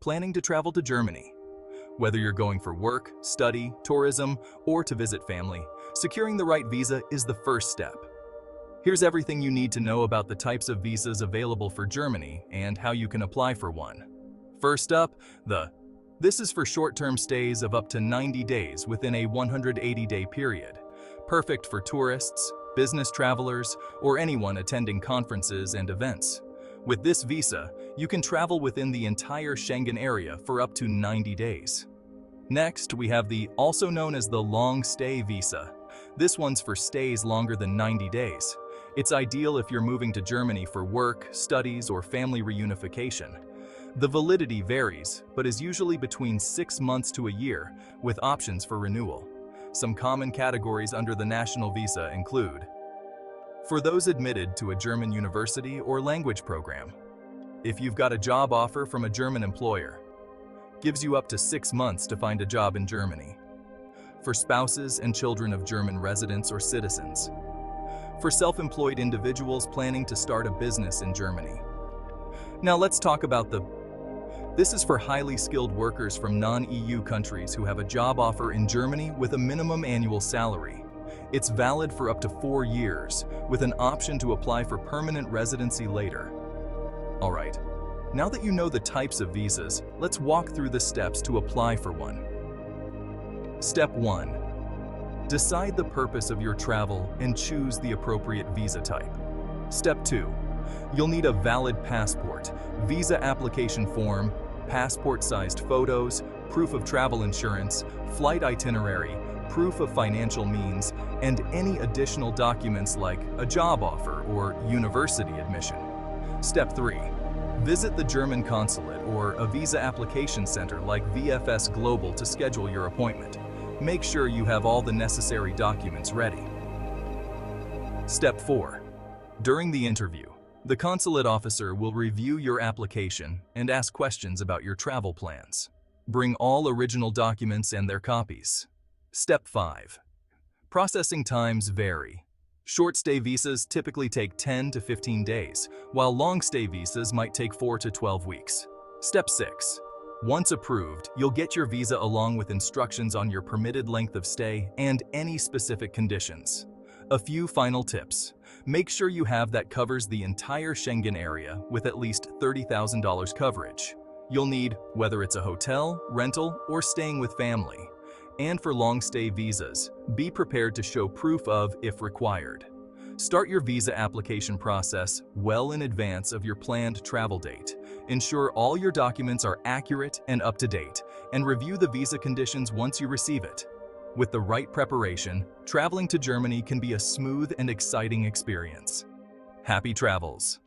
planning to travel to Germany. Whether you're going for work, study, tourism, or to visit family, securing the right visa is the first step. Here's everything you need to know about the types of visas available for Germany and how you can apply for one. First up, this is for short-term stays of up to 90 days within a 180-day period, perfect for tourists, business travelers, or anyone attending conferences and events. With this visa, you can travel within the entire Schengen area for up to 90 days. Next, we have also known as the long stay visa. This one's for stays longer than 90 days. It's ideal if you're moving to Germany for work, studies, or family reunification. The validity varies, but is usually between 6 months to a year, with options for renewal. Some common categories under the national visa include: for those admitted to a German university or language program. If you've got a job offer from a German employer, gives you up to 6 months to find a job in Germany. For spouses and children of German residents or citizens. For self-employed individuals planning to start a business in Germany. Now let's talk about this is for highly skilled workers from non-EU countries who have a job offer in Germany with a minimum annual salary. It's valid for up to 4 years, with an option to apply for permanent residency later. All right, now that you know the types of visas, let's walk through the steps to apply for one. Step 1. Decide the purpose of your travel and choose the appropriate visa type. Step 2. You'll need a valid passport, visa application form, passport-sized photos, proof of travel insurance, flight itinerary, proof of financial means, and any additional documents like a job offer or university admission. Step 3. Visit the German consulate or a visa application center like VFS Global to schedule your appointment. Make sure you have all the necessary documents ready. Step 4. During the interview, the consulate officer will review your application and ask questions about your travel plans. Bring all original documents and their copies. Step 5. Processing times vary. Short-stay visas typically take 10 to 15 days, while long-stay visas might take 4 to 12 weeks. Step 6. Once approved, you'll get your visa along with instructions on your permitted length of stay and any specific conditions. A few final tips. Make sure you have that covers the entire Schengen area with at least $30,000 coverage. You'll need whether it's a hotel, rental, or staying with family. And for long-stay visas, be prepared to show proof of if required. Start your visa application process well in advance of your planned travel date. Ensure all your documents are accurate and up to date, and review the visa conditions once you receive it. With the right preparation, traveling to Germany can be a smooth and exciting experience. Happy travels!